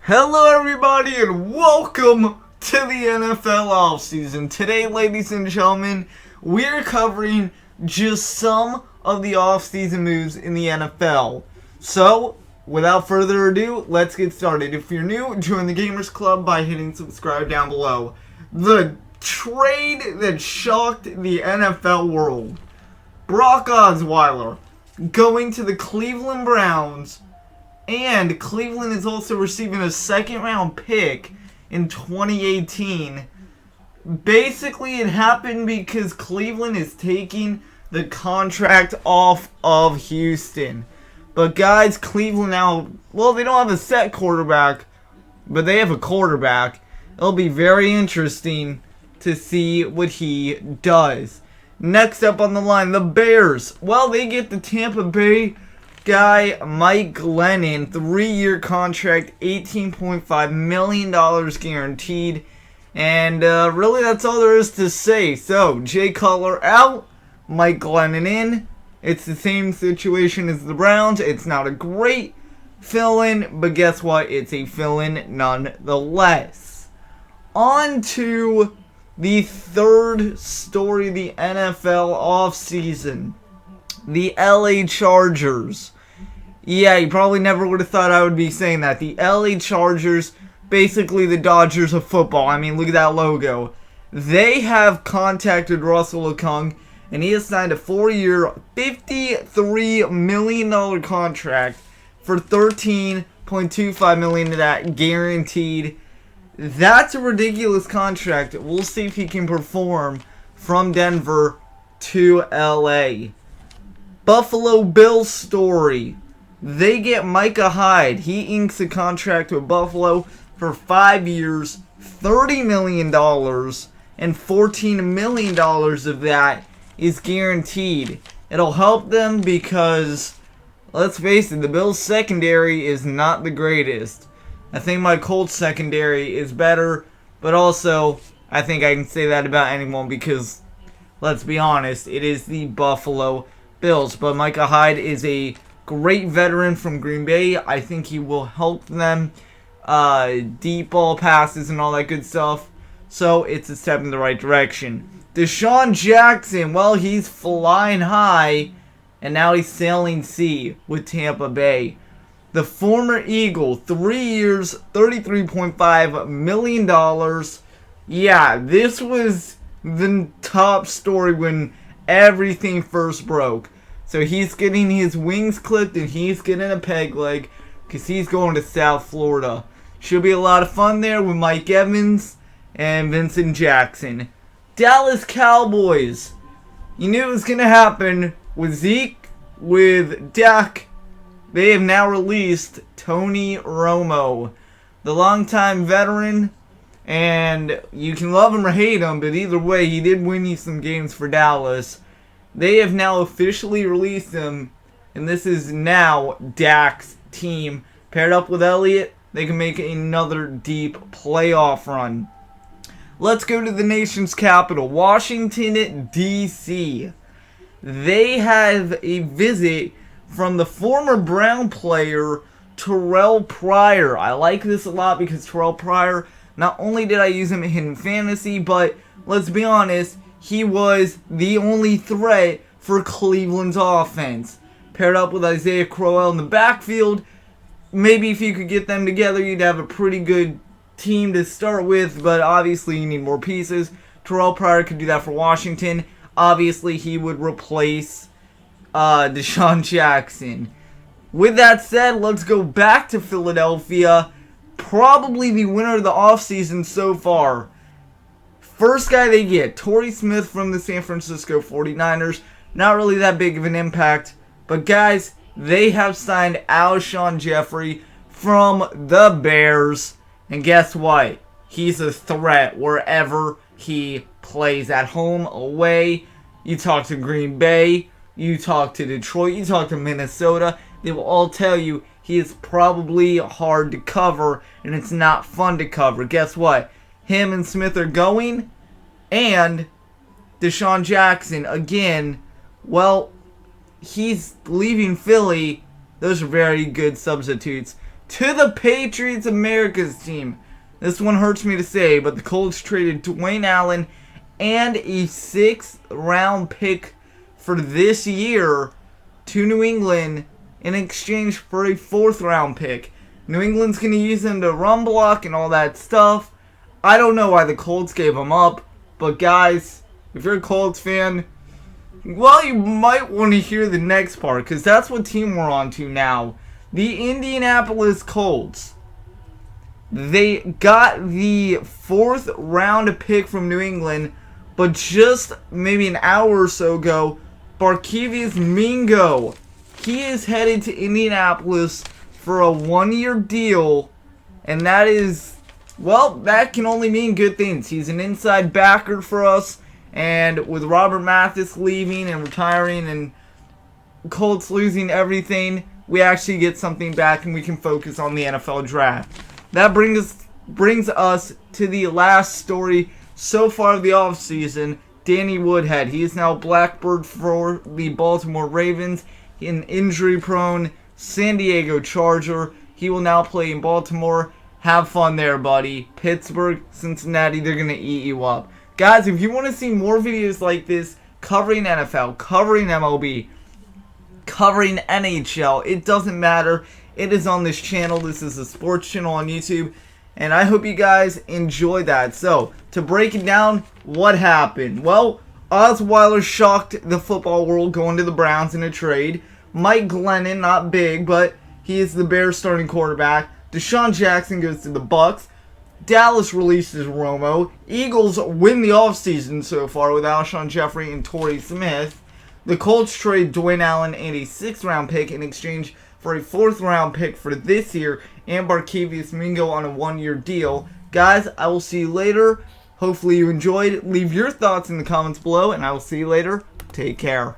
Hello everybody and welcome to the NFL offseason. Today, ladies and gentlemen, we're covering just some of the offseason moves in the NFL. So, without further ado, let's get started. If you're new, join the Gamers Club by hitting subscribe down below. The trade that shocked the NFL world. Brock Osweiler going to the Cleveland Browns. And Cleveland is also receiving a second-round pick in 2018. Basically, it happened because Cleveland is taking the contract off of Houston. But guys, Cleveland now, well, they don't have a set quarterback, but they have a quarterback. It'll be very interesting to see what he does. Next up on the line, the Bears. Well, they get the Tampa Bay guy Mike Glennon, 3-year contract, $18.5 million guaranteed. And really that's all there is to say. So, Jay Cutler out, Mike Glennon in. It's the same situation as the Browns. It's not a great fill-in, but guess what? It's a fill-in nonetheless. On to the third story of the NFL offseason. The LA Chargers. Yeah, you probably never would have thought I would be saying that. The LA Chargers, basically the Dodgers of football. I mean, look at that logo. They have contacted Russell Okung, and he has signed a 4-year, $53 million contract for $13.25 million of that guaranteed. That's a ridiculous contract. We'll see if he can perform from Denver to LA. Buffalo Bills story. They get Micah Hyde. He inks a contract with Buffalo for 5 years, $30 million, and $14 million of that is guaranteed. It'll help them because, let's face it, the Bills' secondary is not the greatest. I think my Colts secondary is better, but also, I think I can say that about anyone because, let's be honest, it is the Buffalo Bills. But Micah Hyde is a great veteran from Green Bay. I think he will help them. Deep ball passes and all that good stuff. So it's a step in the right direction. Deshaun Jackson, well, he's flying high. And now he's sailing sea with Tampa Bay. The former Eagle, 3 years, $33.5 million. Yeah, this was the top story when everything first broke. So he's getting his wings clipped and he's getting a peg leg because he's going to South Florida. Should be a lot of fun there with Mike Evans and Vincent Jackson. Dallas Cowboys. You knew it was going to happen with Zeke, with Dak. They have now released Tony Romo, the longtime veteran. And you can love him or hate him, but either way, he did win you some games for Dallas. They have now officially released him, and this is now Dak's team. Paired up with Elliott, they can make another deep playoff run. Let's go to the nation's capital, Washington, D.C. They have a visit from the former Brown player, Terrell Pryor. I like this a lot because Terrell Pryor, not only did I use him in fantasy, but let's be honest, he was the only threat for Cleveland's offense. Paired up with Isaiah Crowell in the backfield, maybe if you could get them together, you'd have a pretty good team to start with, but obviously you need more pieces. Terrell Pryor could do that for Washington. Obviously, he would replace Deshaun Jackson. With that said, let's go back to Philadelphia. Probably the winner of the offseason so far. First guy they get, Torrey Smith from the San Francisco 49ers. Not really that big of an impact. But guys, they have signed Alshon Jeffrey from the Bears. And guess what? He's a threat wherever he plays. At home, away. You talk to Green Bay. You talk to Detroit. You talk to Minnesota. They will all tell you he is probably hard to cover. And it's not fun to cover. Guess what? Him and Smith are going, and Deshaun Jackson, again, well, he's leaving Philly. Those are very good substitutes. to the Patriots, America's team. This one hurts me to say, but the Colts traded Dwayne Allen and a 6th round pick for this year to New England in exchange for a 4th round pick. New England's going to use them to run block and all that stuff. I don't know why the Colts gave them up, but guys, if you're a Colts fan, well, you might want to hear the next part, because that's what team we're on to now. The Indianapolis Colts. They got the 4th round pick from New England, but just maybe an hour or so ago, Barkevious Mingo, he is headed to Indianapolis for a 1-year deal, and that is, well, that can only mean good things. He's an inside backer for us, and with Robert Mathis leaving and retiring and Colts losing everything, we actually get something back and we can focus on the NFL draft. That brings us to the last story so far of the offseason, Danny Woodhead. He is now Blackbird for the Baltimore Ravens, an injury-prone San Diego Charger. He will now play in Baltimore. Have fun there, buddy. Pittsburgh, Cincinnati, they're going to eat you up. Guys, if you want to see more videos like this, covering NFL, covering MLB, covering NHL, it doesn't matter. It is on this channel. This is a sports channel on YouTube, and I hope you guys enjoy that. So, to break it down, what happened? Well, Osweiler shocked the football world going to the Browns in a trade. Mike Glennon, not big, but he is the Bears starting quarterback. Deshaun Jackson goes to the Bucks. Dallas releases Romo. Eagles win the offseason so far with Alshon Jeffrey and Torrey Smith. The Colts trade Dwayne Allen and a 6th round pick in exchange for a 4th round pick for this year, and Barkevious Mingo on a 1-year deal. Guys, I will see you later. Hopefully you enjoyed. Leave your thoughts in the comments below, and I will see you later. Take care.